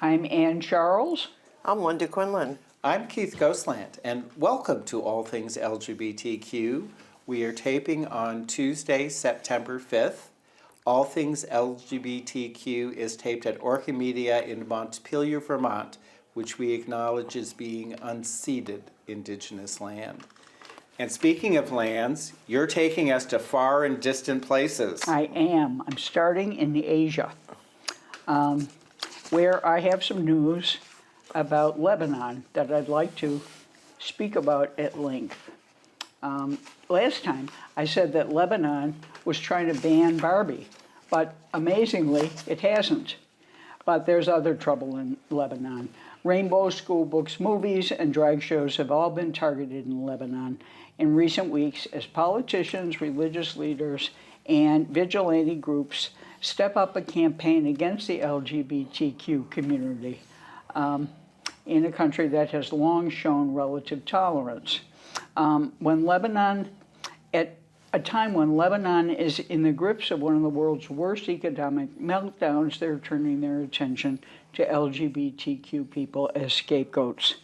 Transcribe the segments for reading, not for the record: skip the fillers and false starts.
I'm Ann Charles. I'm Linda Quinlan. I'm Keith Ghostland, and welcome to All Things LGBTQ. We are taping on Tuesday, September 5th. All Things LGBTQ is taped at Orca Media in Montpelier, Vermont, which we acknowledge as being unceded Indigenous land. And speaking of lands, you're taking us to far and distant places. I am. I'm starting in Asia, where I have some news about Lebanon that I'd like to speak about at length. Last time I said that Lebanon was trying to ban Barbie, but amazingly it hasn't. But there's other trouble in Lebanon. Rainbow school books, movies, and drag shows have all been targeted in Lebanon in recent weeks as politicians, religious leaders, and vigilante groups step up a campaign against the LGBTQ community in a country that has long shown relative tolerance. At a time when Lebanon is in the grips of one of the world's worst economic meltdowns, they're turning their attention to LGBTQ people as scapegoats.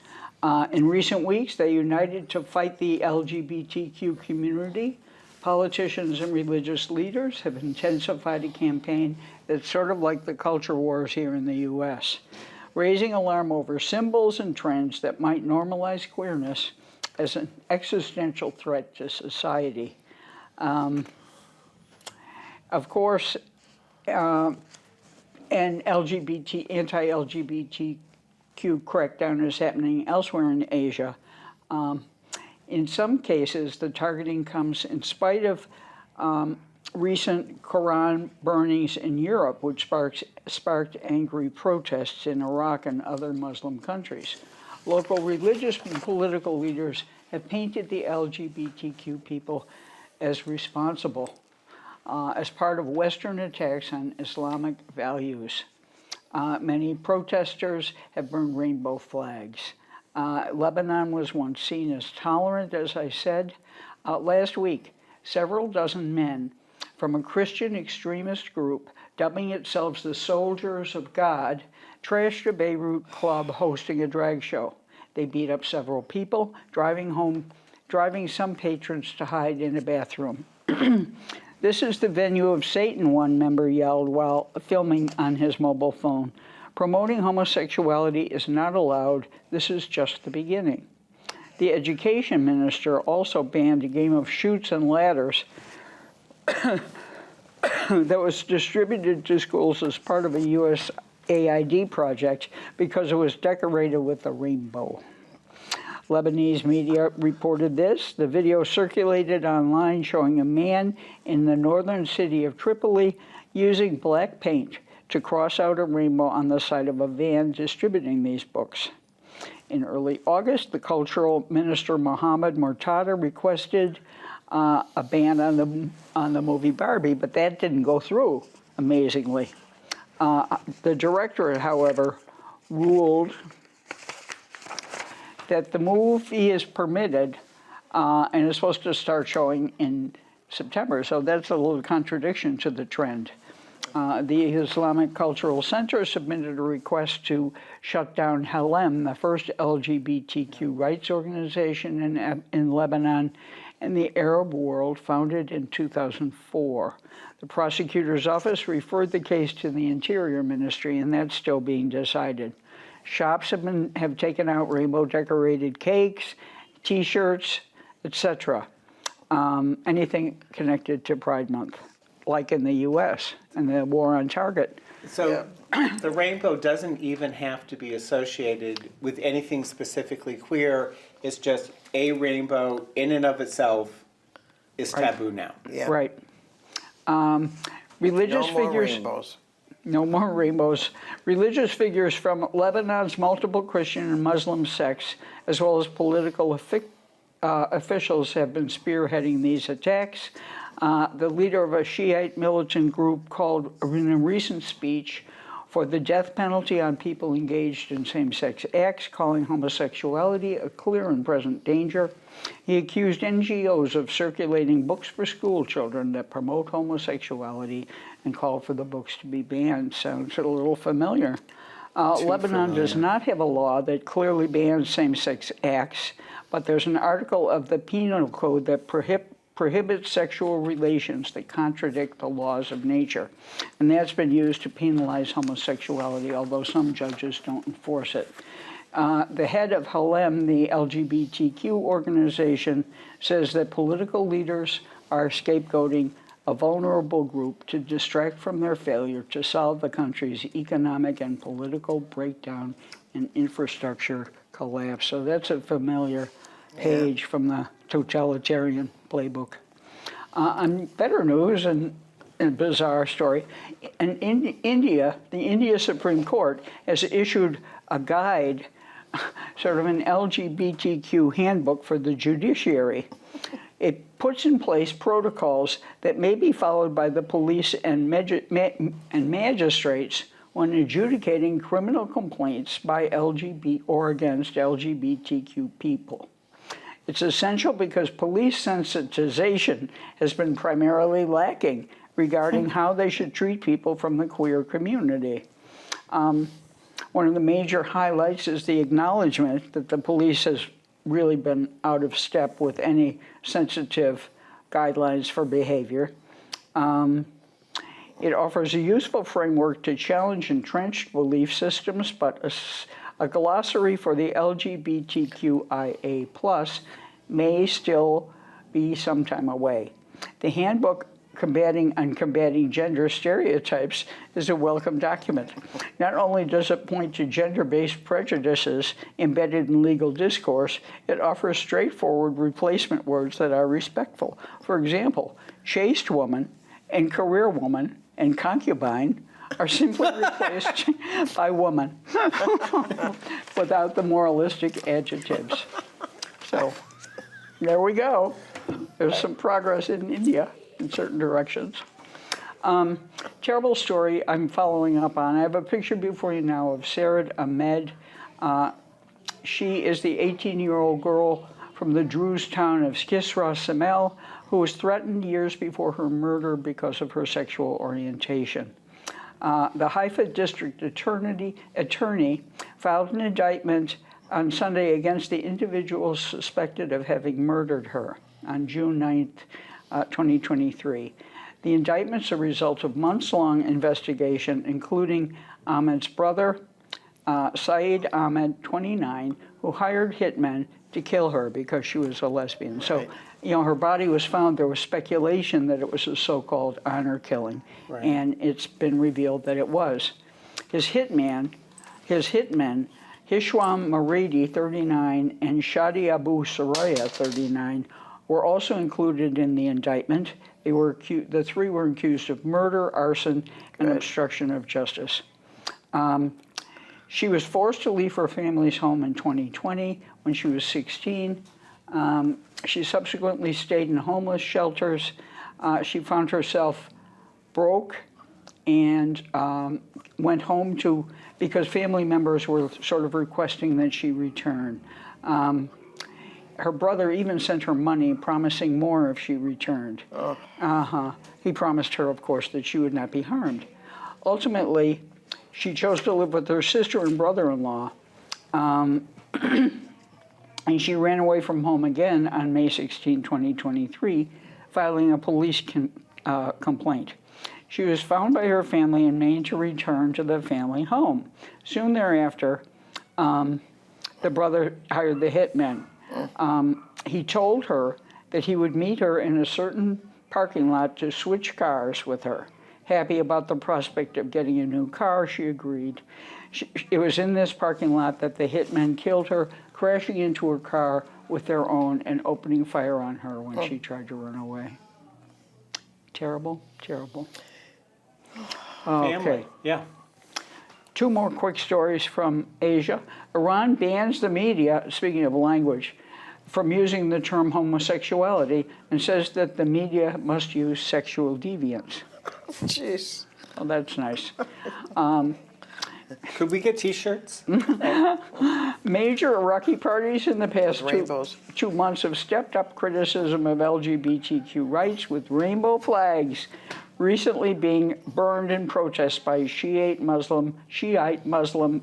In recent weeks, they united to fight the LGBTQ community. Politicians and religious leaders have intensified a campaign that's sort of like the culture wars here in the U.S., raising alarm over symbols and trends that might normalize queerness as an existential threat to society. Of course, an anti-LGBTQ crackdown is happening elsewhere in Asia. In some cases, the targeting comes in spite of recent Quran burnings in Europe, which sparked angry protests in Iraq and other Muslim countries. Local religious and political leaders have painted the LGBTQ people as responsible as part of Western attacks on Islamic values. Many protesters have burned rainbow flags. Lebanon was once seen as tolerant, as I said. Last week, several dozen men from a Christian extremist group, dubbing itself the Soldiers of God, trashed a Beirut club hosting a drag show. They beat up several people, driving some patrons to hide in a bathroom. "This is the venue of Satan," one member yelled while filming on his mobile phone. "Promoting homosexuality is not allowed. This is just the beginning." The education minister also banned a game of chutes and ladders that was distributed to schools as part of a USAID project because it was decorated with a rainbow. Lebanese media reported this. The video circulated online showing a man in the northern city of Tripoli using black paint to cross out a rainbow on the side of a van distributing these books. In early August, the cultural minister Mohammed Murtada requested a ban on the movie Barbie, but that didn't go through, amazingly. The directorate, however, ruled that the movie is permitted and is supposed to start showing in September, so that's a little contradiction to the trend. The Islamic Cultural Center submitted a request to shut down Halem, the first LGBTQ rights organization in Lebanon and the Arab world, founded in 2004. The prosecutor's office referred the case to the Interior Ministry, and that's still being decided. Shops have taken out rainbow-decorated cakes, T-shirts, etc. Anything connected to Pride Month, like in the U.S. and the war on Target. So the rainbow doesn't even have to be associated with anything specifically queer. It's just a rainbow in and of itself is taboo now. Yeah. Right. Religious No more figures. rainbows. No more rainbows. Religious figures from Lebanon's multiple Christian and Muslim sects, as well as political officials, have been spearheading these attacks. The leader of a Shiite militant group called in a recent speech for the death penalty on people engaged in same-sex acts, calling homosexuality a clear and present danger. He accused NGOs of circulating books for school children that promote homosexuality and called for the books to be banned. Sounds a little familiar. Lebanon does not have a law that clearly bans same-sex acts, but there's an article of the Penal Code that prohibits sexual relations that contradict the laws of nature. And that's been used to penalize homosexuality, although some judges don't enforce it. The head of Halem, the LGBTQ organization, says that political leaders are scapegoating a vulnerable group to distract from their failure to solve the country's economic and political breakdown and infrastructure collapse. So that's a familiar page from the totalitarian playbook. On better news and a bizarre story, in India, the India Supreme Court has issued a guide, sort of an LGBTQ handbook for the judiciary. It puts in place protocols that may be followed by the police and magistrates when adjudicating criminal complaints by LGBT or against LGBTQ people. It's essential because police sensitization has been primarily lacking regarding how they should treat people from the queer community. One of the major highlights is the acknowledgement that the police has really been out of step with any sensitive guidelines for behavior. It offers a useful framework to challenge entrenched belief systems, but a glossary for the LGBTQIA+ may still be some time away. The handbook combating gender stereotypes is a welcome document. Not only does it point to gender-based prejudices embedded in legal discourse, it offers straightforward replacement words that are respectful. For example, chaste woman and career woman and concubine are simply replaced by woman without the moralistic adjectives. So there we go. There's some progress in India in certain directions. Terrible story I'm following up on. I have a picture before you now of Sarah Ahmed. She is the 18-year-old girl from the Druze town of Kisra Samel who was threatened years before her murder because of her sexual orientation. The Haifa District Attorney filed an indictment on Sunday against the individual suspected of having murdered her on June 9th, 2023. The indictment's a result of months-long investigation, including Ahmed's brother, Saeed Ahmed, 29, who hired hitmen to kill her because she was a lesbian. So, you know, her body was found. There was speculation that it was a so-called honor killing, and it's been revealed that it was. His hitmen, Hisham Maridi, 39, and Shadi Abu Soraya, 39, were also included in the indictment. The three were accused of murder, arson, and obstruction of justice. She was forced to leave her family's home in 2020 when she was 16. She subsequently stayed in homeless shelters. She found herself broke and went home because family members were sort of requesting that she return. Her brother even sent her money, promising more if she returned. He promised her, of course, that she would not be harmed. Ultimately, she chose to live with her sister and brother-in-law, and she ran away from home again on May 16, 2023, filing a police complaint. She was found by her family and made to return to the family home. Soon thereafter, the brother hired the hitmen. He told her that he would meet her in a certain parking lot to switch cars with her. Happy about the prospect of getting a new car, she agreed. It was in this parking lot that the hitmen killed her, crashing into her car with their own and opening fire on her when she tried to run away. Terrible, terrible. Okay. Family. Yeah. Two more quick stories from Asia. Iran bans the media, speaking of language, from using the term homosexuality and says that the media must use sexual deviance. Jeez. Oh, that's nice. Could we get T-shirts? Major Iraqi parties in the past 2 months have stepped up criticism of LGBTQ rights with rainbow flags recently being burned in protest by Shiite Muslim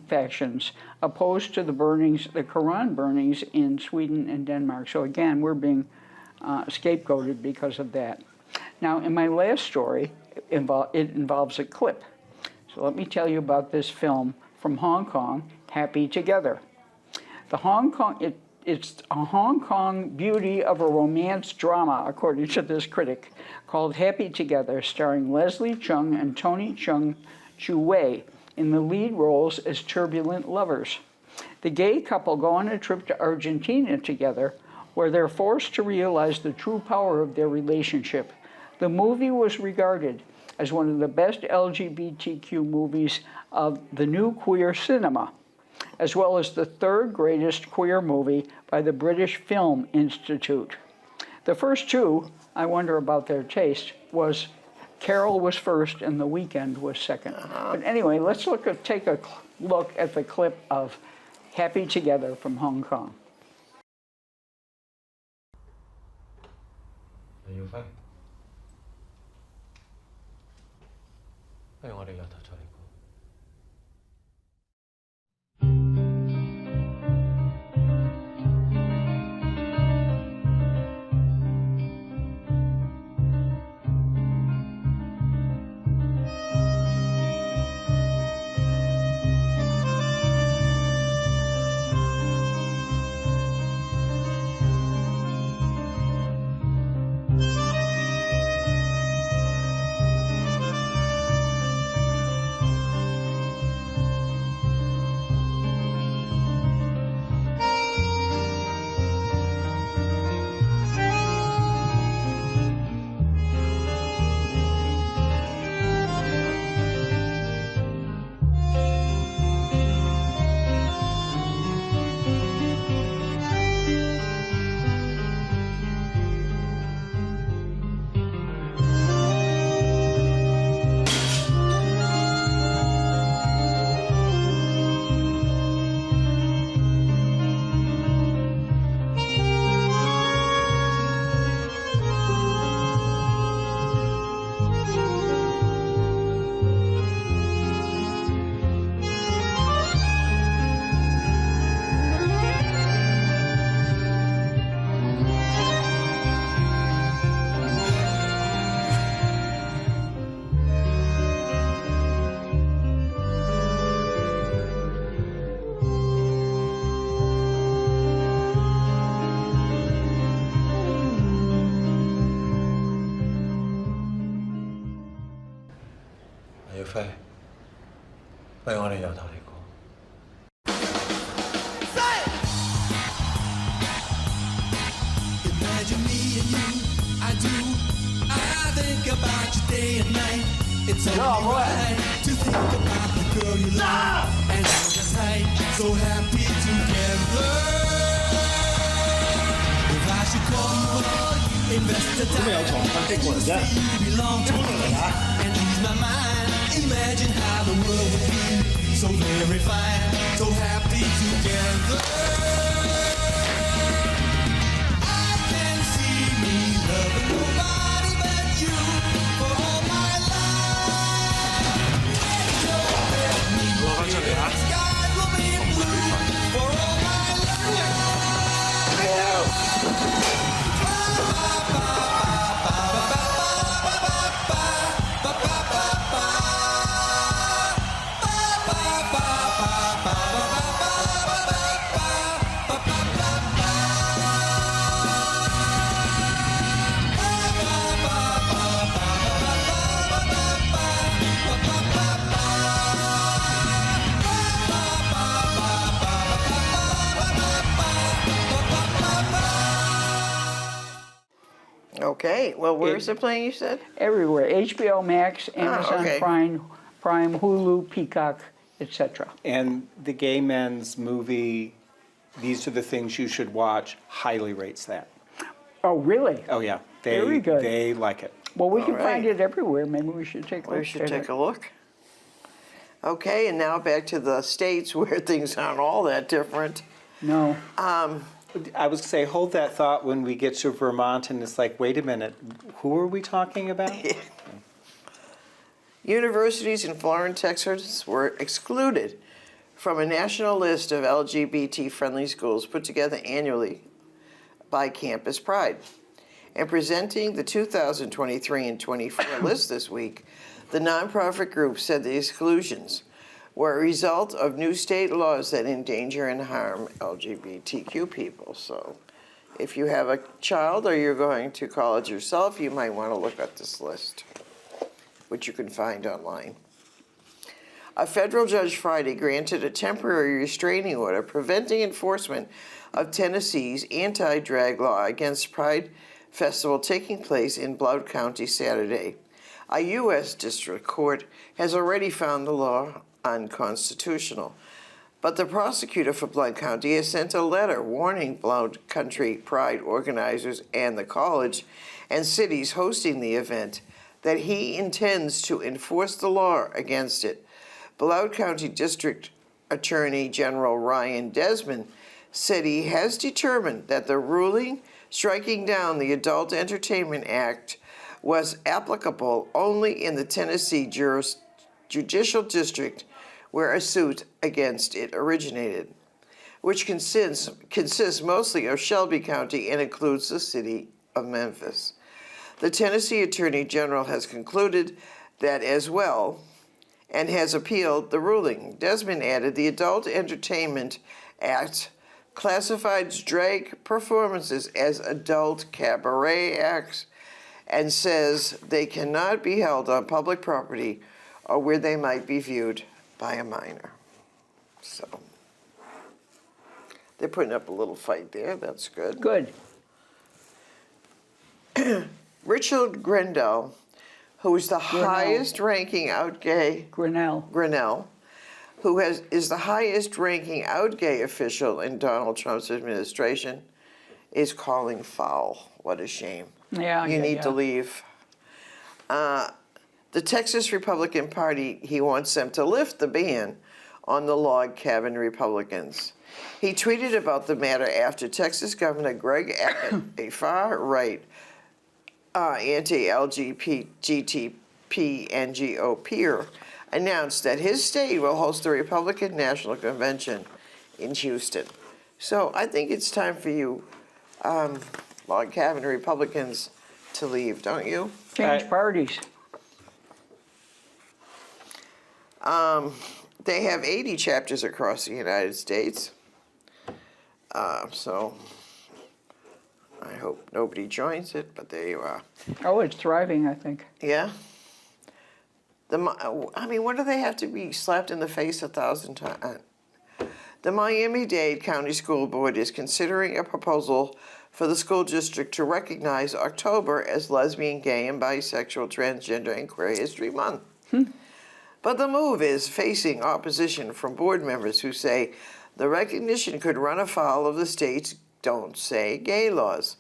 factions opposed to the Quran burnings in Sweden and Denmark. So again, we're being scapegoated because of that. Now, in my last story, it involves a clip. So let me tell you about this film from Hong Kong, Happy Together. It's a Hong Kong beauty of a romance drama, according to this critic, called Happy Together, starring Leslie Chung and Tony Chung Chu Wei in the lead roles as turbulent lovers. The gay couple go on a trip to Argentina together, where they're forced to realize the true power of their relationship. The movie was regarded as one of the best LGBTQ movies of the new queer cinema, as well as the third greatest queer movie by the British Film Institute. The first two, I wonder about their taste, was Carol was first and The Weekend was second. But anyway, let's take a look at the clip of Happy Together from Hong Kong. Are you fine? 不如我哋由頭再嚟過。飛，不如我哋由頭嚟過。Imagine me and you, I do. I think about you day and night. It's alright to think about the girl you love and hold her tight. So happy together. If I should call you up, invest the time, and you say you belong to me, and ease my mind. Imagine how the world would be so very fine, so happy together. I can see me loving nobody but you for all my life. Let me the skies will be blue for all my life. Okay, well, where's it playing, you said? Everywhere, HBO Max, Amazon okay. Prime, Hulu, Peacock, etc. And the Gay Men's movie, These Are the Things You Should Watch, highly rates that. Oh, really? Oh, yeah. Very good. They like it. Well, we can All find right. it everywhere. Maybe we should take a look. We should take a look. Okay, and now back to the States where things aren't all that different. No. I was going to say, hold that thought when we get to Vermont, and it's like, wait a minute, who are we talking about? Universities in Florence, Texas were excluded from a national list of LGBT-friendly schools put together annually by Campus Pride. And presenting the 2023 and 24 list this week, the nonprofit group said the exclusions were a result of new state laws that endanger and harm LGBTQ people. So if you have a child or you're going to college yourself, you might want to look at this list, which you can find online. A federal judge Friday granted a temporary restraining order preventing enforcement of Tennessee's anti-drag law against Pride Festival taking place in Blount County Saturday. A U.S. District Court has already found the law unconstitutional, but the prosecutor for Blount County has sent a letter warning Blount Country Pride organizers and the college and cities hosting the event that he intends to enforce the law against it. Blount County District Attorney General Ryan Desmond said he has determined that the ruling striking down the Adult Entertainment Act was applicable only in the Tennessee Judicial District where a suit against it originated, which consists mostly of Shelby County and includes the city of Memphis. The Tennessee Attorney General has concluded that as well and has appealed the ruling. Desmond added the Adult Entertainment Act classifies drag performances as adult cabaret acts and says they cannot be held on public property or where they might be viewed by a minor. So they're putting up a little fight there. That's good. Good. Richard Grindell, who is the highest-ranking out gay Grinnell. who is the highest-ranking out gay official in Donald Trump's administration, is calling foul. What a shame. Yeah, You need to leave. The Texas Republican Party, he wants them to lift the ban on the log cabin Republicans. He tweeted about the matter after Texas Governor Greg Abbott, a far-right anti-LGBTQ NGO peer, announced that his state will host the Republican National Convention in Houston. So I think it's time for you, log cabin Republicans, to leave, don't you? Change parties. They have 80 chapters across the United States. So I hope nobody joins it, but there you are. Oh, it's thriving, I think. Yeah? I mean, what do they have to be slapped in the face 1,000 times? The Miami-Dade County School Board is considering a proposal for the school district to recognize October as Lesbian, Gay, and Bisexual, Transgender, and Queer History Month. But the move is facing opposition from board members who say the recognition could run afoul of the state's Don't Say Gay laws.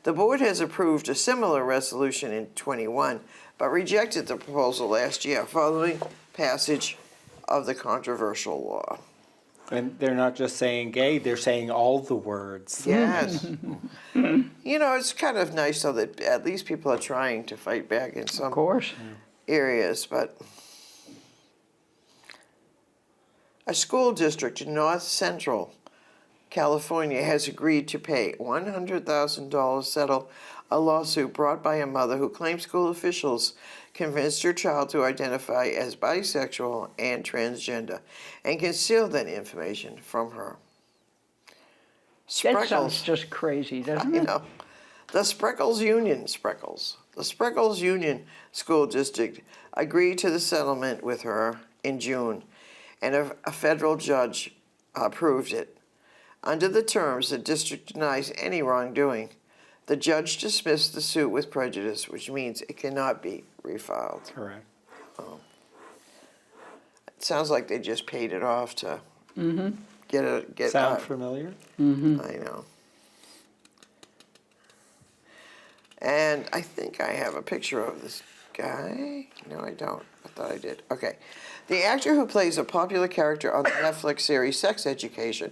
The board has approved a similar resolution in 21, but rejected the proposal last year following passage of the controversial law. And they're not just saying gay, they're saying all the words. Yes. You know, it's kind of nice though that at least people are trying to fight back in Of some course. areas, but a school district in North Central California has agreed to pay $100,000 settle a lawsuit brought by a mother who claims school officials convinced her child to identify as bisexual and transgender and concealed that information from her. That sounds just crazy, doesn't You it? know, the Spreckles Union School District agreed to the settlement with her in June, and a federal judge approved it. Under the terms, the district denies any wrongdoing. The judge dismissed the suit with prejudice, which means it cannot be refiled. Correct. It sounds like they just paid it off to get Sound familiar? I know. And I think I have a picture of this guy. No, I don't. I thought I did. Okay. The actor who plays a popular character on the Netflix series Sex Education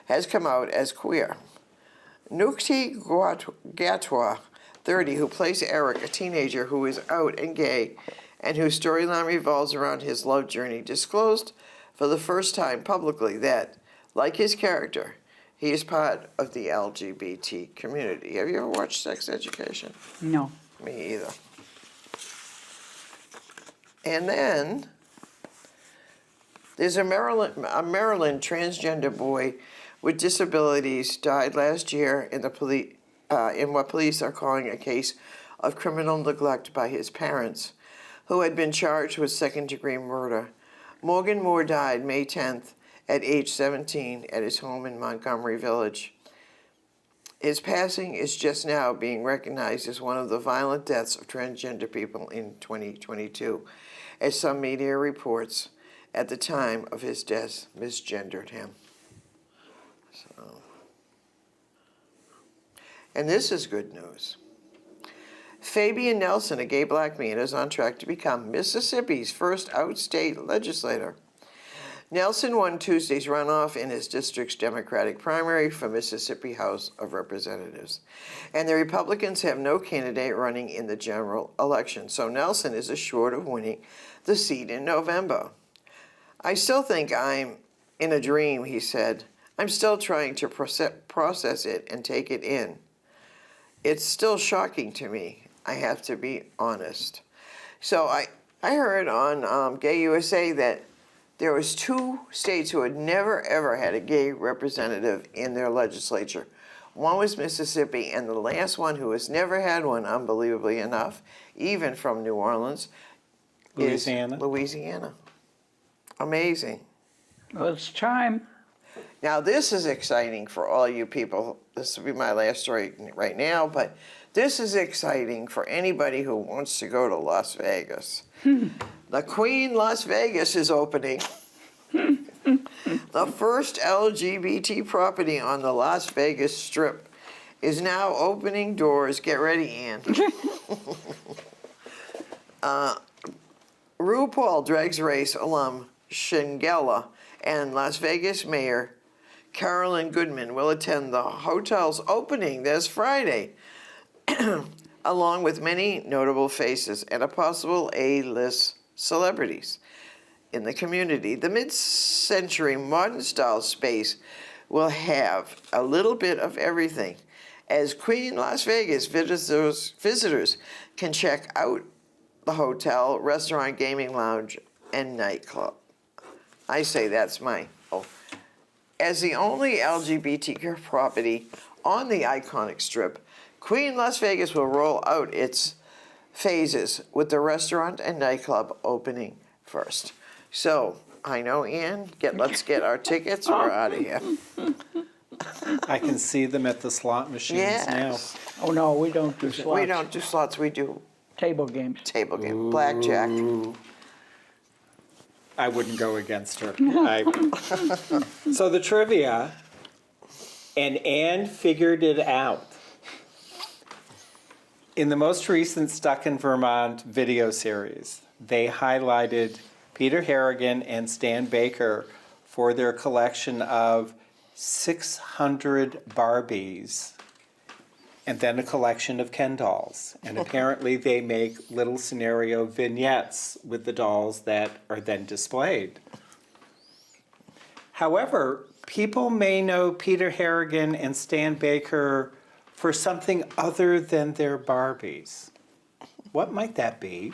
has come out as queer. Nukti Gatwa, 30, who plays Eric, a teenager who is out and gay and whose storyline revolves around his love journey, disclosed for the first time publicly that, like his character, he is part of the LGBT community. Have you ever watched Sex Education? No. Me either. And then there's a Maryland transgender boy with disabilities died last year in what police are calling a case of criminal neglect by his parents, who had been charged with second-degree murder. Morgan Moore died May 10th at age 17 at his home in Montgomery Village. His passing is just now being recognized as one of the violent deaths of transgender people in 2022, as some media reports at the time of his death misgendered him. So, and this is good news. Fabian Nelson, a gay black man, is on track to become Mississippi's first outstate legislator. Nelson won Tuesday's runoff in his district's Democratic primary for Mississippi House of Representatives. And the Republicans have no candidate running in the general election, so Nelson is assured of winning the seat in November. I still think I'm in a dream, he said. I'm still trying to process it and take it in. It's still shocking to me, I have to be honest. So I heard on Gay USA that there was 2 states who had never, ever had a gay representative in their legislature. One was Mississippi, and the last one who has never had one, unbelievably enough, even from New Orleans, Louisiana. is Louisiana. Amazing. Well, it's time. Now, this is exciting for all you people. This will be my last story right now, but this is exciting for anybody who wants to go to Las Vegas. The Queen Las Vegas is opening. The first LGBT property on the Las Vegas Strip is now opening doors. Get ready, Ann. RuPaul Drag Race alum Shangela and Las Vegas Mayor Carolyn Goodman will attend the hotel's opening this Friday, along with many notable faces and a possible A-list celebrities in the community. The mid-century modern-style space will have a little bit of everything, as Queen Las Vegas visitors can check out the hotel, restaurant, gaming lounge, and nightclub. I say that's mine. Oh. As the only LGBTQ property on the iconic strip, Queen Las Vegas will roll out its phases with the restaurant and nightclub opening first. So, I know, Ann, let's get our tickets. We're out of here. I can see them at the slot machines Yes. Oh, no, we don't do slots. We don't do slots, we do Table games. table game, blackjack. I wouldn't go against her. So the trivia, and Anne figured it out. In the most recent Stuck in Vermont video series, they highlighted Peter Harrigan and Stan Baker for their collection of 600 Barbies and then a collection of Ken dolls. And apparently they make little scenario vignettes with the dolls that are then displayed. However, people may know Peter Harrigan and Stan Baker for something other than their Barbies. What might that be?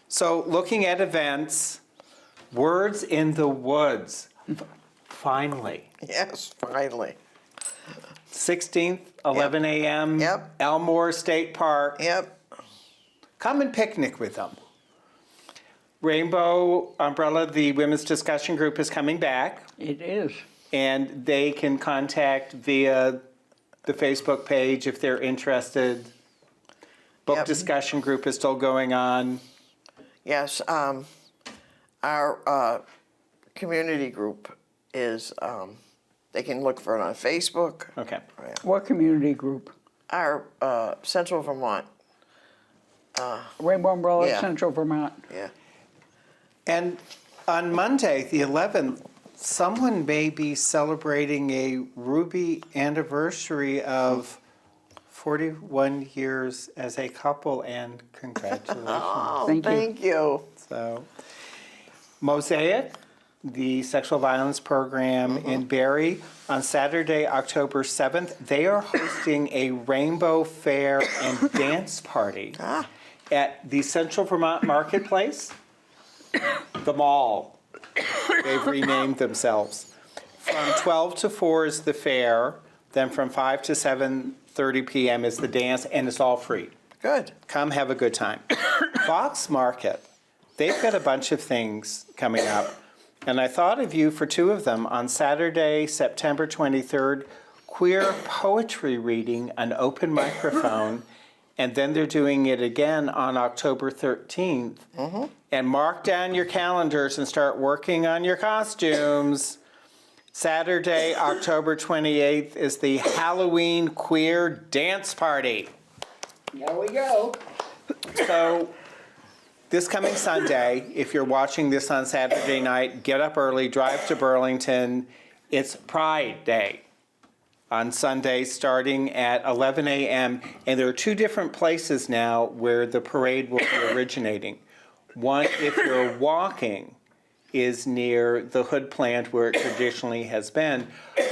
So looking at events, Words in the Woods, finally. Yes, finally. 16th, 11 a.m. Yep. Elmore State Park. Yep. Come and picnic with them. Rainbow Umbrella, the women's discussion group, is coming back, It is. and they can contact via the Facebook page if they're interested. Book Yep. discussion group is still going on. Yes, our community group is, they can look for it on Facebook. Okay. Yeah. What community group? Our Central Vermont, Rainbow Umbrella, Yeah. Central Vermont. yeah. And on Monday, the 11th, someone may be celebrating a Ruby anniversary of 41 years as a couple, and congratulations. Oh, Thank you. thank you. So, Mosaic, the sexual violence program in Barrie, on Saturday, October 7th, they are hosting a rainbow fair and dance party at the Central Vermont Marketplace, the mall. They've renamed themselves. From 12 to 4 is the fair, then from 5 to 7:30 p.m. is the dance, and it's all free. Good. Come have a good time. Fox Market, they've got a bunch of things coming up. And I thought of you for two of them. On Saturday, September 23rd, queer poetry reading, an open microphone. And then they're doing it again on October 13th. And mark down your calendars and start working on your costumes. Saturday, October 28th is the Halloween Queer Dance Party. There we go. So this coming Sunday, if you're watching this on Saturday night, get up early, drive to Burlington. It's Pride Day on Sunday starting at 11 a.m. And there are two different places now where the parade will be originating. One, if you're walking, is near the Hood plant where it traditionally has been.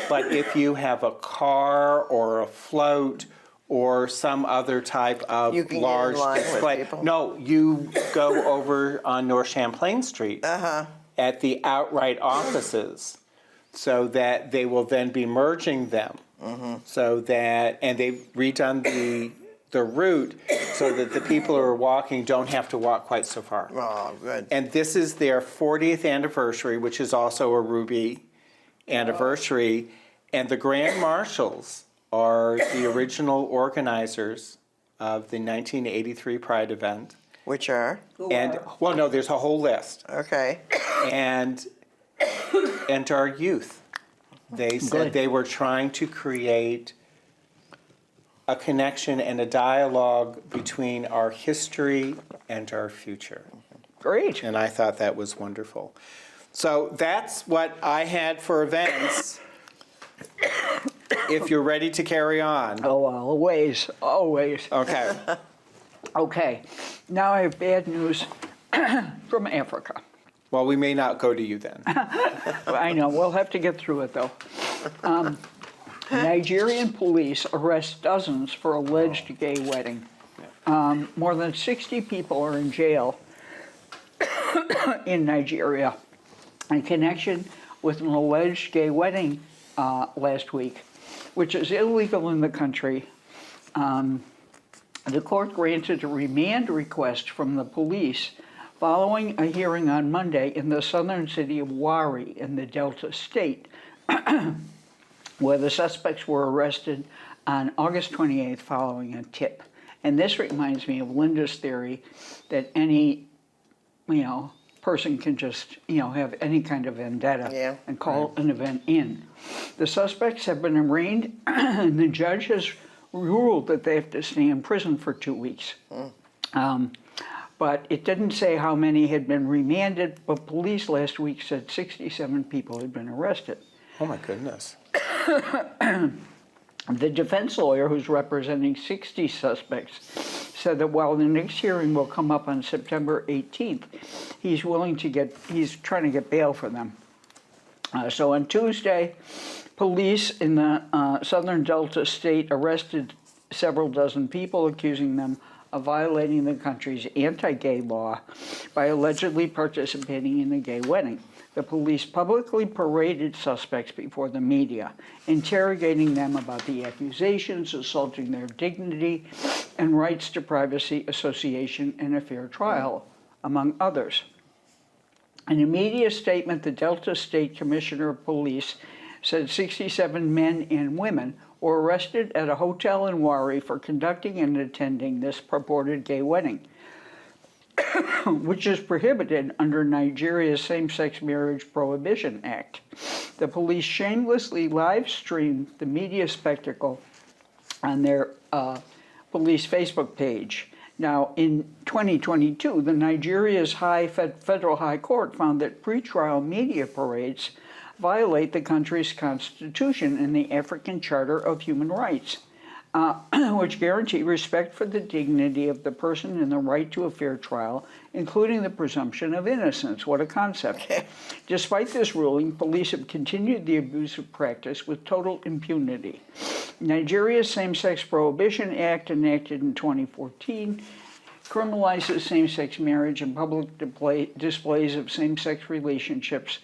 But if you have a car or a float or some other type of You can get in large line with display. people. No, you go over on North Champlain Street at the outright offices, so that they will then be merging them. So that, and they've redone the route so that the people who are walking don't have to walk quite so far. Oh, good. And this is their 40th anniversary, which is also a Ruby anniversary. And the Grand Marshals are the original organizers of the 1983 Pride event. Which are? And, well, no, there's a whole list. Okay. And our youth. They said Good. they were trying to create a connection and a dialogue between our history and our future. Great. And I thought that was wonderful. So that's what I had for events. If you're ready to carry on. Oh, always, always. Okay. Okay, now I have bad news from Africa. Well, we may not go to you then. I know, we'll have to get through it though. Nigerian police arrest dozens for alleged gay wedding. More than 60 people are in jail in Nigeria in connection with an alleged gay wedding last week, which is illegal in the country. The court granted a remand request from the police following a hearing on Monday in the southern city of Warri in the Delta State, where the suspects were arrested on August 28th following a tip. And this reminds me of Linda's theory that any, person can just, have any kind of vendetta and call an event in. The suspects have been arraigned, and the judge has ruled that they have to stay in prison for 2 weeks. But it didn't say how many had been remanded, but police last week said 67 people had been arrested. Oh my goodness. The defense lawyer, who's representing 60 suspects, said that while the next hearing will come up on September 18th, he's trying to get bail for them. So on Tuesday, police in the southern Delta State arrested several dozen people, accusing them of violating the country's anti-gay law by allegedly participating in a gay wedding. The police publicly paraded suspects before the media, interrogating them about the accusations, assaulting their dignity and rights to privacy, association, and a fair trial, among others. In a media statement, the Delta State Commissioner of Police said 67 men and women were arrested at a hotel in Warri for conducting and attending this purported gay wedding, which is prohibited under Nigeria's Same-Sex Marriage Prohibition Act. The police shamelessly live-streamed the media spectacle on their police Facebook page. Now, in 2022, the Nigeria's federal high court found that pretrial media parades violate the country's constitution and the African Charter of Human Rights. which guarantee respect for the dignity of the person and the right to a fair trial, including the presumption of innocence. What a concept. Despite this ruling, police have continued the abusive practice with total impunity. Nigeria's Same-Sex Prohibition Act, enacted in 2014, criminalizes same-sex marriage and public displays of same-sex relationships,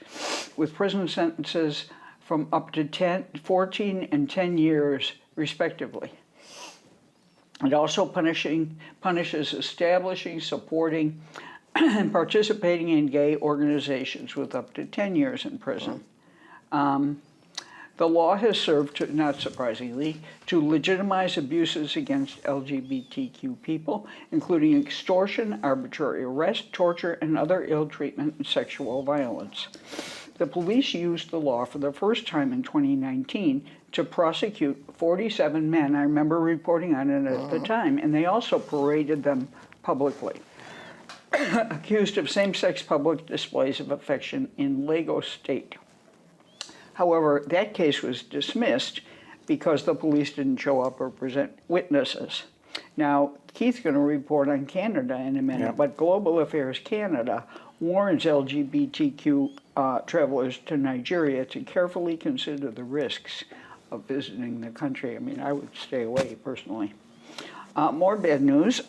with prison sentences from up to 14 and 10 years, respectively. It also punishes establishing, supporting, and participating in gay organizations with up to 10 years in prison. The law has served, not surprisingly, to legitimize abuses against LGBTQ people, including extortion, arbitrary arrest, torture, and other ill treatment and sexual violence. The police used the law for the first time in 2019 to prosecute 47 men. I remember reporting on it at the time, and they also paraded them publicly, accused of same-sex public displays of affection in Lagos State. However, that case was dismissed because the police didn't show up or present witnesses. Now, Keith's going to report on Canada in a minute, but Global Affairs Canada warns LGBTQ travelers to Nigeria to carefully consider the risks of visiting the country. I mean, I would stay away personally. More bad news.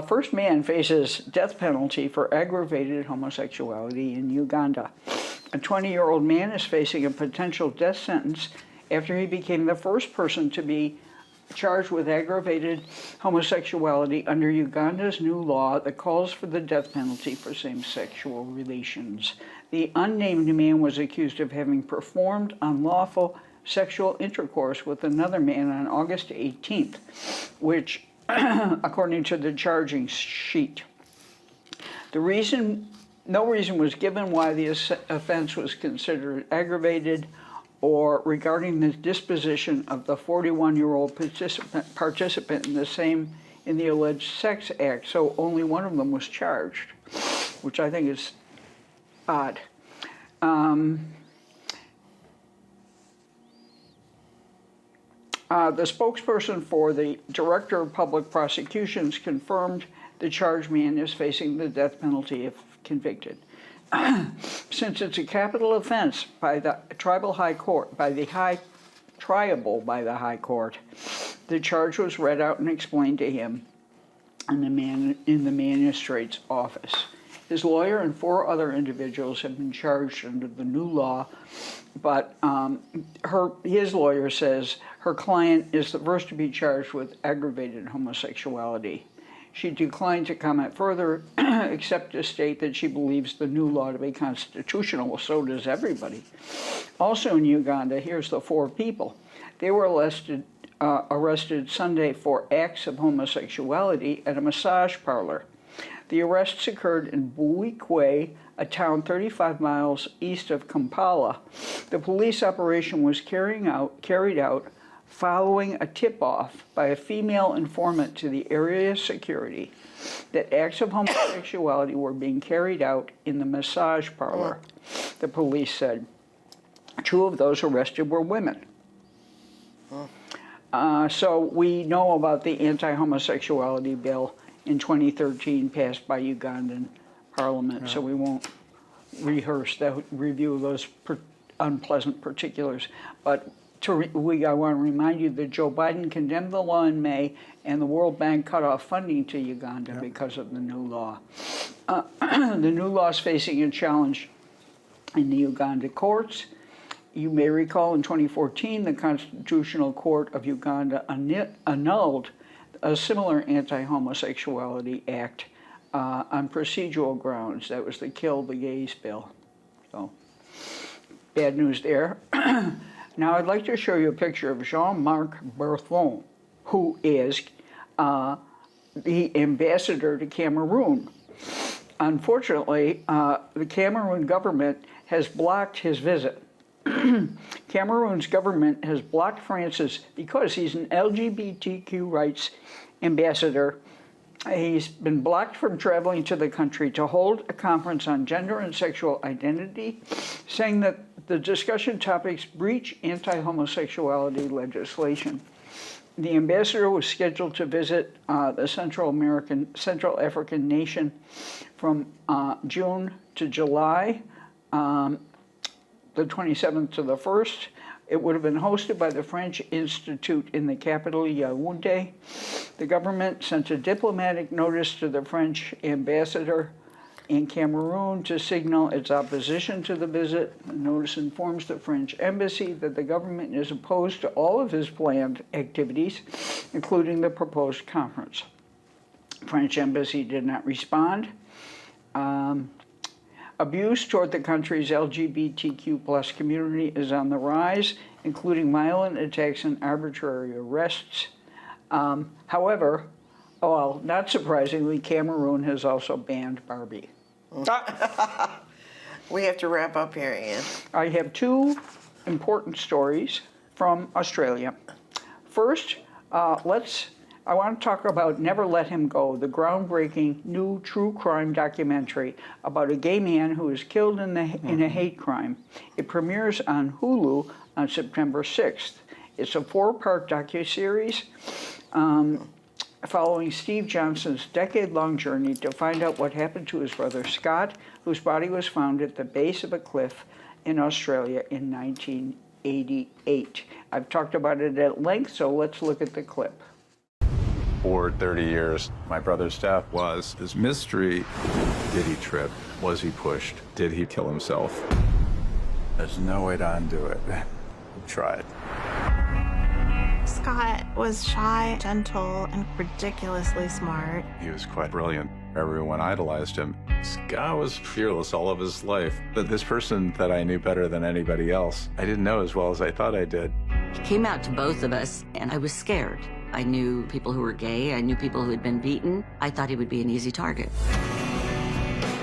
First man faces death penalty for aggravated homosexuality in Uganda. A 20-year-old man is facing a potential death sentence after he became the first person to be charged with aggravated homosexuality under Uganda's new law that calls for the death penalty for same-sexual relations. The unnamed man was accused of having performed unlawful sexual intercourse with another man on August 18th, which, according to the charging sheet, no reason was given why the offense was considered aggravated or regarding the disposition of the 41-year-old participant in the alleged sex act. So only one of them was charged, which I think is odd. The spokesperson for the Director of Public Prosecutions confirmed the charged man is facing the death penalty if convicted. Since it's a capital offense by the triable High Court, the charge was read out and explained to him in the magistrate's office. His lawyer and 4 other individuals have been charged under the new law, but his lawyer says her client is the first to be charged with aggravated homosexuality. She declined to comment further, except to state that she believes the new law to be constitutional. So does everybody. Also in Uganda, here's the 4 people. They were arrested Sunday for acts of homosexuality at a massage parlor. The arrests occurred in Buikwe, a town 35 miles east of Kampala. The police operation was carried out following a tip-off by a female informant to the area security that acts of homosexuality were being carried out in the massage parlor, the police said. 2 of those arrested were women. So we know about the anti-homosexuality bill in 2013 passed by Ugandan Parliament, so we won't review those unpleasant particulars. But I want to remind you that Joe Biden condemned the law in May, and the World Bank cut off funding to Uganda because of the new law. The new law is facing a challenge in the Uganda courts. You may recall in 2014, the Constitutional Court of Uganda annulled a similar anti-homosexuality act on procedural grounds. That was the Kill the Gays bill. So, bad news there. Now I'd like to show you a picture of Jean-Marc Berthon, who is the ambassador to Cameroon. Unfortunately, the Cameroon government has blocked his visit. Cameroon's government has blocked France's, because he's an LGBTQ rights ambassador, He's been blocked from traveling to the country to hold a conference on gender and sexual identity, saying that the discussion topics breach anti-homosexuality legislation. The ambassador was scheduled to visit the Central African nation from June to July, the 27th to the 1st. It would have been hosted by the French Institute in the capital, Yaoundé. The government sent a diplomatic notice to the French ambassador in Cameroon to signal its opposition to the visit. The notice informs the French embassy that the government is opposed to all of his planned activities, including the proposed conference. French embassy did not respond. Abuse toward the country's LGBTQ plus community is on the rise, including violent attacks and arbitrary arrests. However, well, not surprisingly, Cameroon has also banned Barbie. We have to wrap up here, Ann. I have two important stories from Australia. First, I want to talk about Never Let Him Go, the groundbreaking new true crime documentary about a gay man who was killed in a hate crime. It premieres on Hulu on September 6th. It's a 4-part docuseries following Steve Johnson's decade-long journey to find out what happened to his brother Scott, whose body was found at the base of a cliff in Australia in 1988. I've talked about it at length, so let's look at the clip. For 30 years, my brother's death was this mystery. Did he trip? Was he pushed? Did he kill himself? There's no way to undo it. We tried. Scott was shy, gentle, and ridiculously smart. He was quite brilliant. Everyone idolized him. Scott was fearless all of his life. But this person that I knew better than anybody else, I didn't know as well as I thought I did. He came out to both of us, and I was scared. I knew people who were gay. I knew people who had been beaten. I thought he would be an easy target.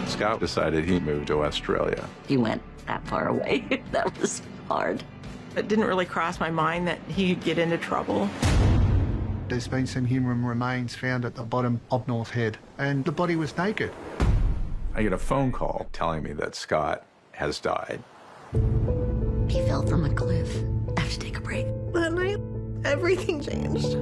Scott decided he'd move to Australia. He went that far away. That was hard. It didn't really cross my mind that he could get into trouble. There's been some human remains found at the bottom of North Head, and the body was naked. I get a phone call telling me that Scott has died. He fell from a cliff. I have to take a break. That night, everything changed.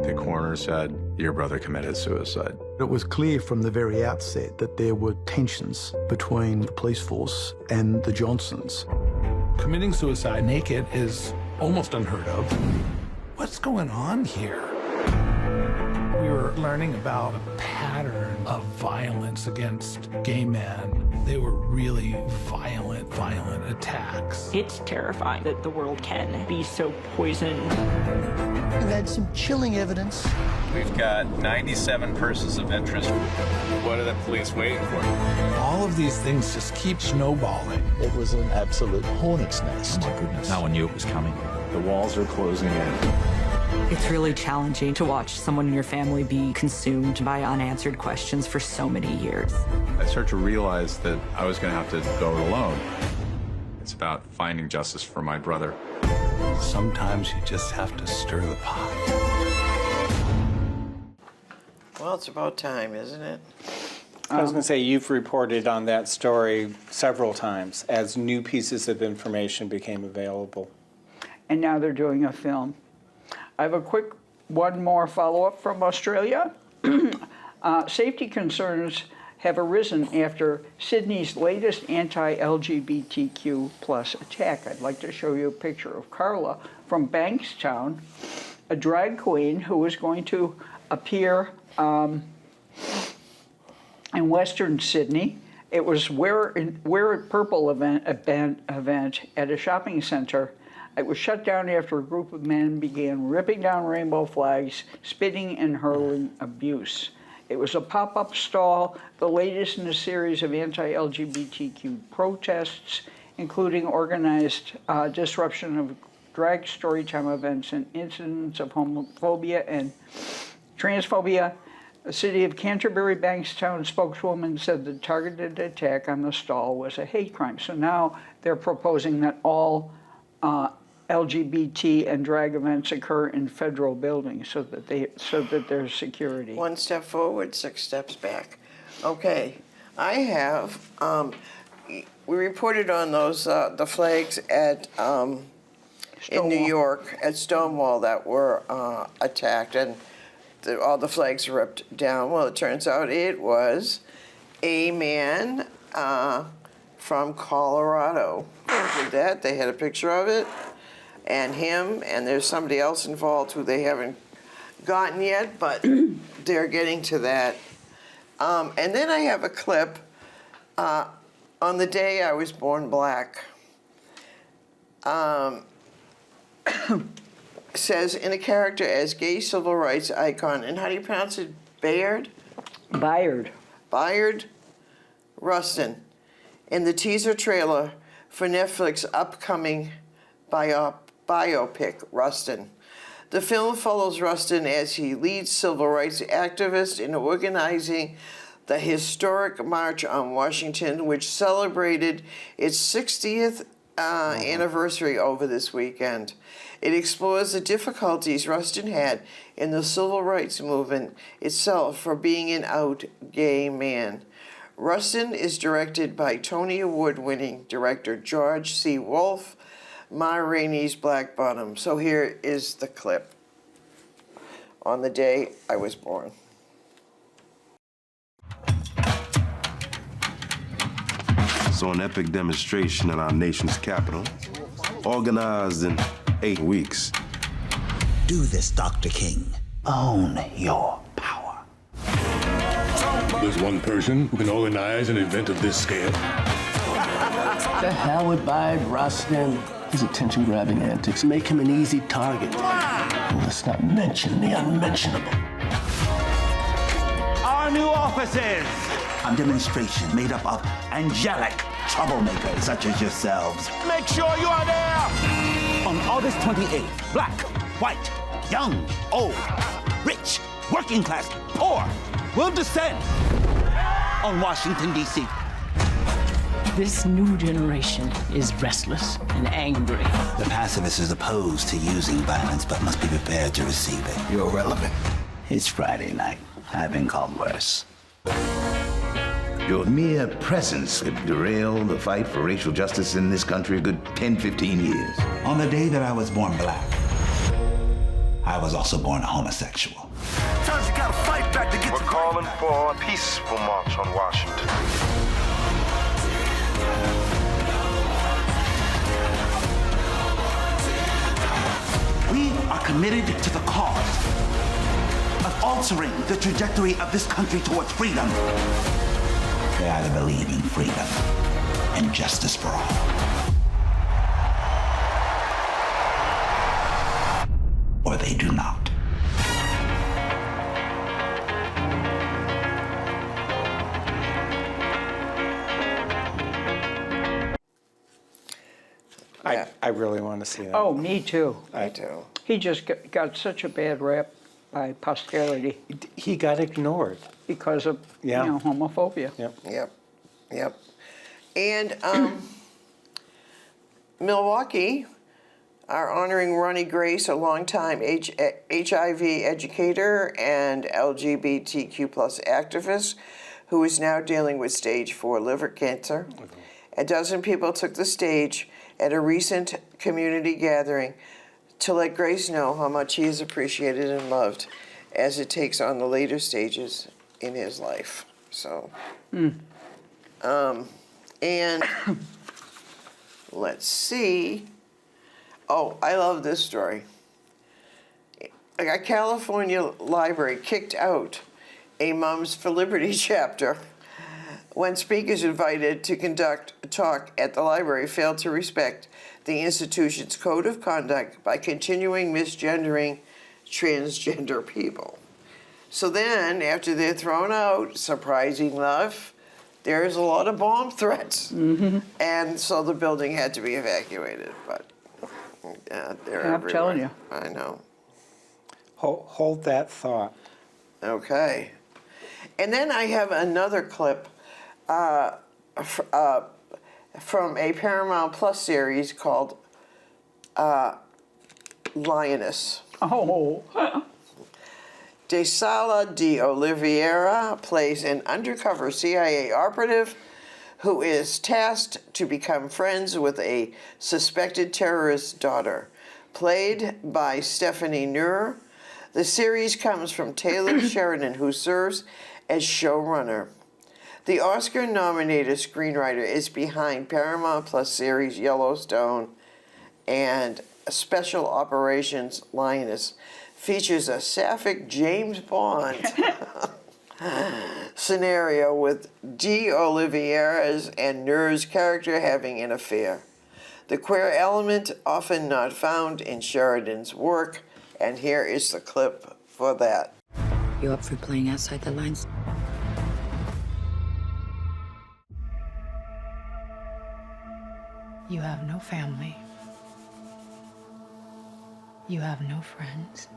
The coroner said, your brother committed suicide. It was clear from the very outset that there were tensions between the police force and the Johnsons. Committing suicide naked is almost unheard of. What's going on here? We were learning about a pattern of violence against gay men. They were really violent attacks. It's terrifying that the world can be so poisoned. We've had some chilling evidence. We've got 97 persons of interest. What are the police waiting for? All of these things just keep snowballing. It was an absolute hornet's nest. Oh my goodness. No one knew it was coming. The walls are closing in. It's really challenging to watch someone in your family be consumed by unanswered questions for so many years. I start to realize that I was going to have to go it alone. It's about finding justice for my brother. Sometimes you just have to stir the pot. Well, it's about time, isn't it? I was going to say, you've reported on that story several times as new pieces of information became available. And now they're doing a film. I have a quick one more follow-up from Australia. Safety concerns have arisen after Sydney's latest anti-LGBTQ plus attack. I'd like to show you a picture of Carla from Bankstown, a drag queen who was going to appear in Western Sydney. It was Wear It Purple event at a shopping center. It was shut down after a group of men began ripping down rainbow flags, spitting and hurling abuse. It was a pop-up stall, the latest in a series of anti-LGBTQ protests, including organized disruption of drag storytime events and incidents of homophobia and transphobia. The City of Canterbury Bankstown spokeswoman said the targeted attack on the stall was a hate crime. So now they're proposing that all LGBT and drag events occur in federal buildings so that there's security. One step forward, 6 steps back. Okay, I have, we reported on those, the flags at, in New York at Stonewall that were attacked and all the flags ripped down. Well, it turns out it was a man from Colorado who did that. They had a picture of it, and him, and there's somebody else involved who they haven't gotten yet, but they're getting to that. And then I have a clip on the day I was born black. Says in a character as gay civil rights icon, and how do you pronounce it? Bayard Rustin in the teaser trailer for Netflix upcoming biopic Rustin. The film follows Rustin as he leads civil rights activists in organizing the historic March on Washington, which celebrated its 60th anniversary over this weekend. It explores the difficulties Rustin had in the civil rights movement itself for being an out gay man. Rustin is directed by Tony Award-winning director George C. Wolfe, Ma Rainey's Black Bottom. So here is the clip on the day I was born. So an epic demonstration in our nation's capital, organized in 8 weeks. Do this, Dr. King. Own your power. There's one person who can organize an event of this scale. The hell with Bayard Rustin. His attention-grabbing antics make him an easy target. Let's not mention the unmentionable. Our new offices! A demonstration made up of angelic troublemakers such as yourselves. Make sure you are there! On August 28th, black, white, young, old, rich, working class, poor will descend on Washington, D.C. This new generation is restless and angry. The pacifist is opposed to using violence, but must be prepared to receive it. You're irrelevant. It's Friday night. I've been called worse. Your mere presence could derail the fight for racial justice in this country a good 10, 15 years. On the day that I was born black, I was also born a homosexual. Sometimes you gotta fight back to get We're calling for a peaceful march on Washington. We are committed to the cause of altering the trajectory of this country towards freedom. They either believe in freedom and justice for all, or they do not. I really want to see that. Oh, me too. I do. He just got such a bad rap by posterity. He got ignored. Because of, homophobia. Yep. And Milwaukee are honoring Ronnie Grace, a longtime HIV educator and LGBTQ plus activist who is now dealing with stage 4 liver cancer. A dozen people took the stage at a recent community gathering to let Grace know how much he is appreciated and loved as it takes on the later stages in his life. So, and let's see. Oh, I love this story. A California library kicked out a Moms for Liberty chapter when speakers invited to conduct a talk at the library failed to respect the institution's code of conduct by continuing misgendering transgender people. So then, after they're thrown out, surprising enough, there's a lot of bomb threats. And so the building had to be evacuated, but they're I'm telling you. I know. Hold that thought. Okay. And then I have another clip from a Paramount Plus series called lioness. Oh. De Sala de Oliveira plays an undercover CIA operative who is tasked to become friends with a suspected terrorist's daughter. Played by Stephanie Nur, the series comes from Taylor Sheridan, who serves as showrunner. The Oscar-nominated screenwriter is behind Paramount Plus series Yellowstone, and Special Operations Lioness features a sapphic James Bond scenario with De Oliveira's and Nur's character having an affair. The queer element often not found in Sheridan's work, and here is the clip for that. You up for playing outside the lines? You have no family. You have no friends.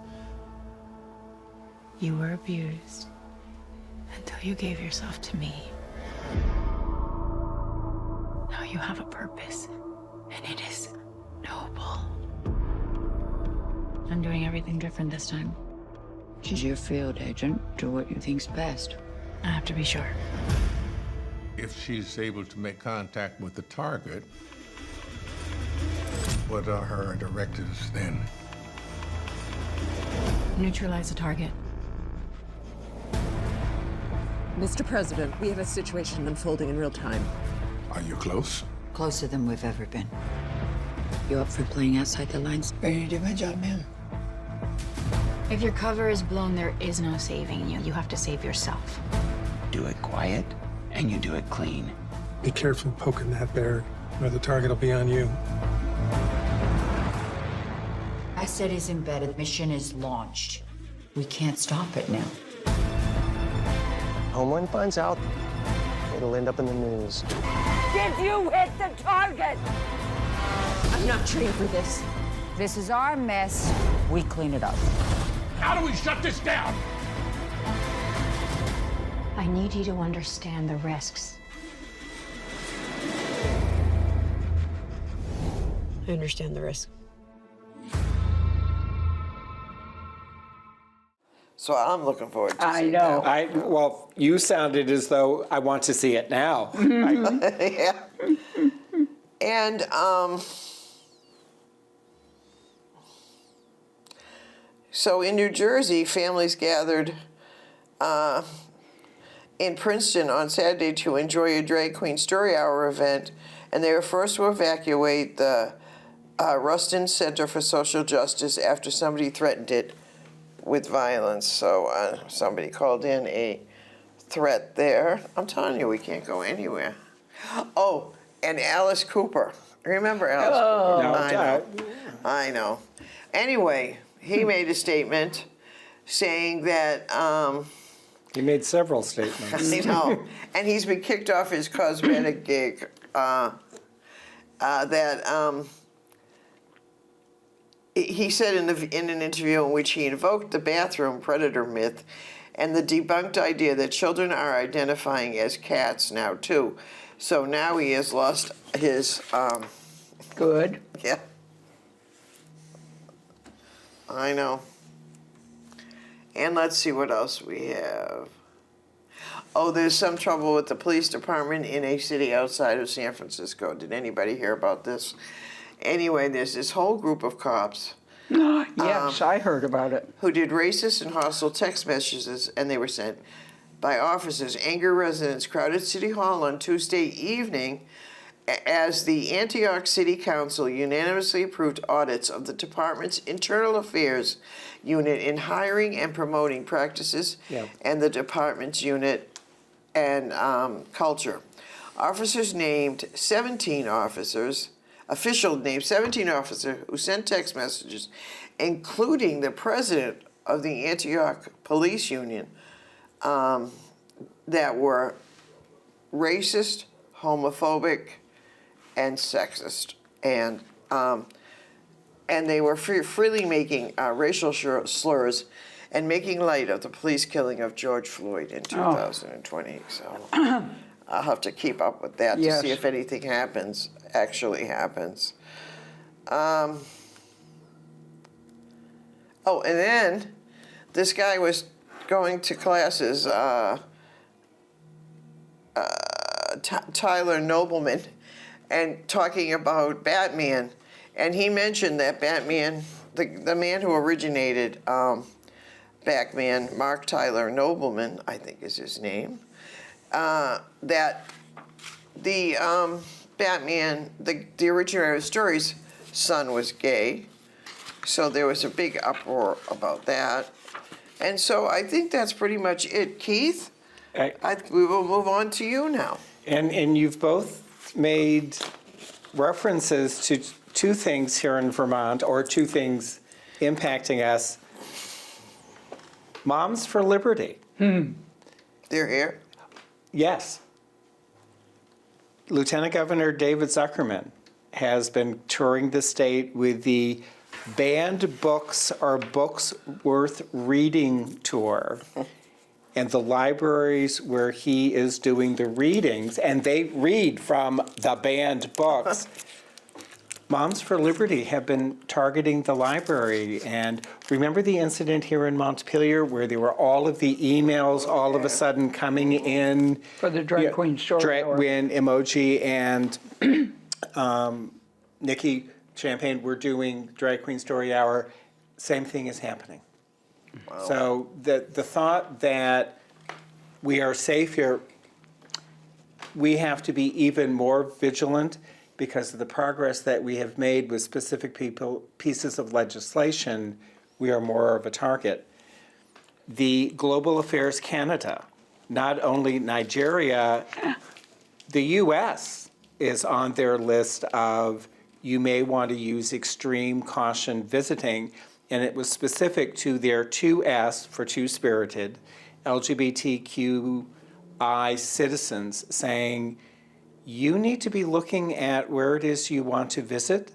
You were abused until you gave yourself to me. Now you have a purpose, and it is noble. I'm doing everything different this time. She's your field agent. Do what you think's best. I have to be sure. If she's able to make contact with the target, what are her directives then? Neutralize the target. Mr. President, we have a situation unfolding in real time. Are you close? Closer than we've ever been. You up for playing outside the lines? Ready to do my job, ma'am. If your cover is blown, there is no saving you. You have to save yourself. Do it quiet, and you do it clean. Be careful poking that bear, or the target will be on you. Asset is embedded. Mission is launched. We can't stop it now. Homeland finds out, it'll end up in the news. Did you hit the target? I'm not trained for this. This is our mess. We clean it up. How do we shut this down? I need you to understand the risks. I understand the risk. So I'm looking forward to I seeing know. that. Well, you sounded as though I want to see it now. Yeah. And so in New Jersey, families gathered in Princeton on Saturday to enjoy a Drag Queen Story Hour event, and they were forced to evacuate the Ruston Center for Social Justice after somebody threatened it with violence. So somebody called in a threat there. I'm telling you, we can't go anywhere. Oh, and Alice Cooper. Remember Alice Cooper? No I doubt. know. I know. Anyway, he made a statement saying that, He made several statements. I know, and he's been kicked off his cosmetic gig, he said in an interview in which he invoked the bathroom predator myth and the debunked idea that children are identifying as cats now too. So now he has lost his Good. yeah. I know. And let's see what else we have. Oh, there's some trouble with the police department in a city outside of San Francisco. Did anybody hear about this? Anyway, there's this whole group of cops. Yes, I heard about it. Who did racist and hostile text messages, and they were sent by officers. Angry residents crowded City Hall on Tuesday evening as the Antioch City Council unanimously approved audits of the department's internal affairs unit in hiring and promoting practices, and the department's unit and culture. Officers named 17 officers, official named 17 officers who sent text messages, including the president of the Antioch Police Union, that were racist, homophobic, and sexist, and they were freely making racial slurs and making light of the police killing of George Floyd in 2020. So I'll have to keep up with that to see if anything actually happens. Oh, and then this guy was going to classes, Tyler Nobleman, and talking about Batman. And he mentioned that Batman, the man who originated Batman, Mark Tyler Nobleman, I think is his name, that the Batman, the originator of the story's son was gay. So there was a big uproar about that. And so I think that's pretty much it. Keith, we will move on to you now. And you've both made references to two things here in Vermont, or two things impacting us. Moms for Liberty. They're here? Yes. Lieutenant Governor David Zuckerman has been touring the state with the Banned Books Are Books Worth Reading tour. And the libraries where he is doing the readings, and they read from the banned books. Moms for Liberty have been targeting the library. And remember the incident here in Montpelier where there were all of the emails all of a sudden coming in? For the drag queen story Drag hour. queen, Emoji, and Nikki Champagne were doing Drag Queen Story Hour. Same thing is happening. Wow. So the thought that we are safe here, we have to be even more vigilant because of the progress that we have made with specific pieces of legislation. We are more of a target. The Global Affairs Canada, not only Nigeria, the U.S. is on their list of you may want to use extreme caution visiting. And it was specific to their 2S for two-spirited LGBTQI citizens, saying you need to be looking at where it is you want to visit,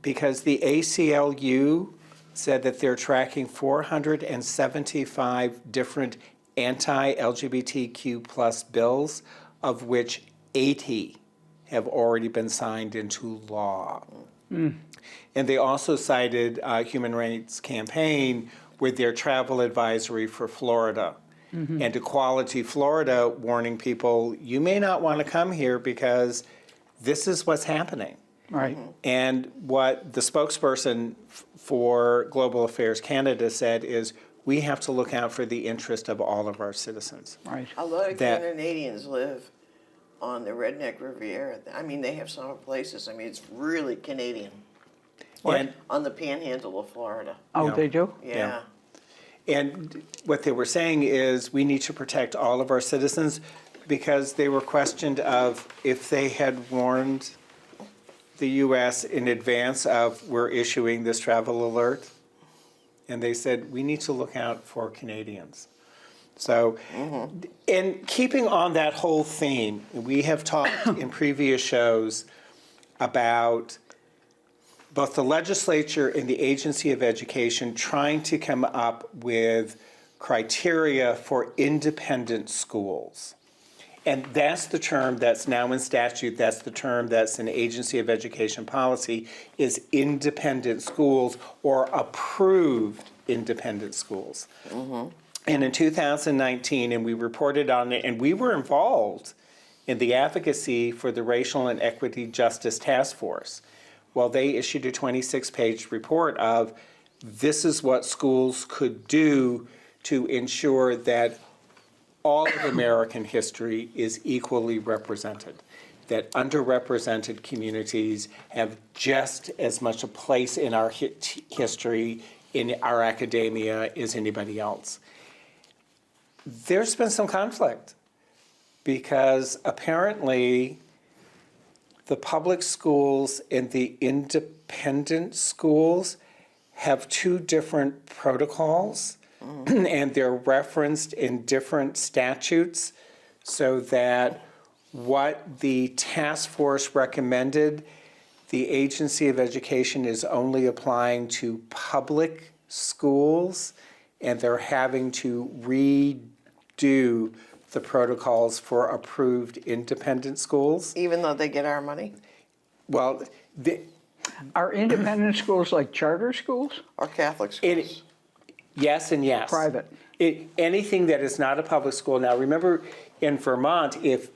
because the ACLU said that they're tracking 475 different anti-LGBTQ plus bills, of which 80 have already been signed into law. And they also cited Human Rights Campaign with their travel advisory for Florida. And Equality Florida warning people, you may not want to come here because this is what's happening. Right. And what the spokesperson for Global Affairs Canada said is, we have to look out for the interest of all of our citizens. Right. A lot of Canadians live on the Redneck Riviera. I mean, they have summer places. I mean, it's really Canadian. And on the panhandle of Florida. Oh, they do? Yeah. And what they were saying is we need to protect all of our citizens, because they were questioned of if they had warned the U.S. in advance of we're issuing this travel alert. And they said, we need to look out for Canadians. So, in keeping on that whole theme, we have talked in previous shows about both the legislature and the Agency of Education trying to come up with criteria for independent schools. And that's the term that's now in statute, that's the term that's in Agency of Education policy, is independent schools or approved independent schools. And in 2019, and we reported on it, and we were involved in the advocacy for the Racial and Equity Justice Task Force. Well, they issued a 26-page report of this is what schools could do to ensure that all of American history is equally represented, that underrepresented communities have just as much a place in our history, in our academia, as anybody else. There's been some conflict because apparently the public schools and the independent schools have two different protocols, and they're referenced in different statutes, so that what the task force recommended, the Agency of Education is only applying to public schools, and they're having to redo the protocols for approved independent schools. Even though they get our money? Well, are independent schools like charter schools? Or Catholic schools? Yes and yes. Private. Anything that is not a public school. Now, remember, in Vermont, if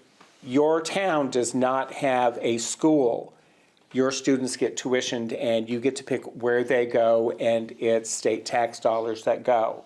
your town does not have a school, your students get tuitioned and you get to pick where they go, and it's state tax dollars that go.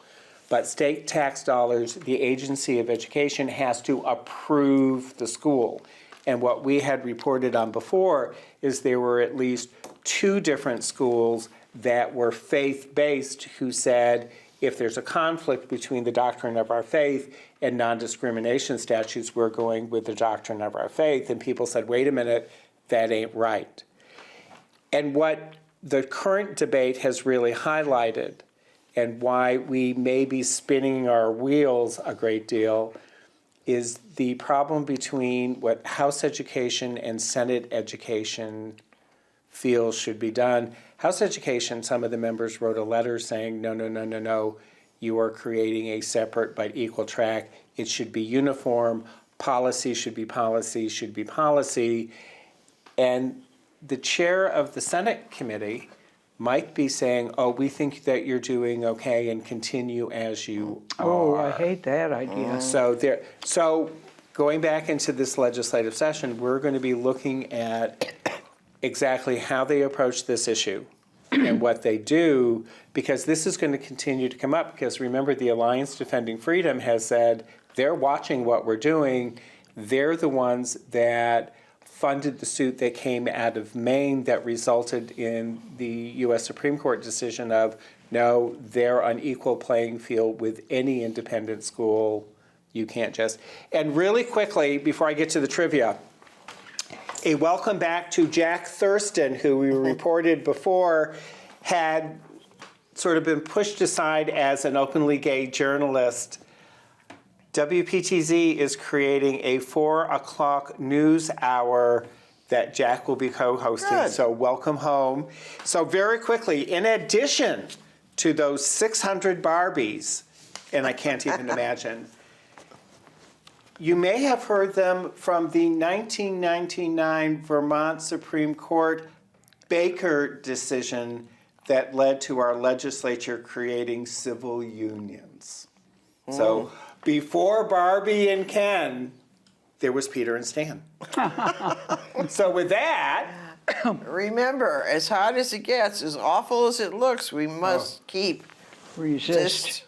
But state tax dollars, the Agency of Education has to approve the school. And what we had reported on before is there were at least 2 different schools that were faith-based who said, if there's a conflict between the doctrine of our faith and non-discrimination statutes, we're going with the doctrine of our faith. And people said, wait a minute, that ain't right. And what the current debate has really highlighted, and why we may be spinning our wheels a great deal, is the problem between what House Education and Senate Education feels should be done. House Education, some of the members wrote a letter saying, no, no, no, no, no, you are creating a separate but equal track. It should be uniform. Policy should be policy, should be policy. And the chair of the Senate committee might be saying, oh, we think that you're doing okay and continue as you are. Oh, I hate that idea. So going back into this legislative session, we're going to be looking at exactly how they approach this issue and what they do, because this is going to continue to come up. Because remember, the Alliance Defending Freedom has said they're watching what we're doing. They're the ones that funded the suit that came out of Maine that resulted in the U.S. Supreme Court decision of, no, they're on equal playing field with any independent school. You can't just. And really quickly, before I get to the trivia, a welcome back to Jack Thurston, who we reported before had sort of been pushed aside as an openly gay journalist. WPTZ is creating a 4 o'clock news hour that Jack will be co-hosting. Good. So welcome home. So very quickly, in addition to those 600 Barbies, and I can't even imagine, you may have heard them from the 1999 Vermont Supreme Court Baker decision that led to our legislature creating civil unions. So before Barbie and Ken, there was Peter and Stan. So with that, remember, as hot as it gets, as awful as it looks, we must keep resist.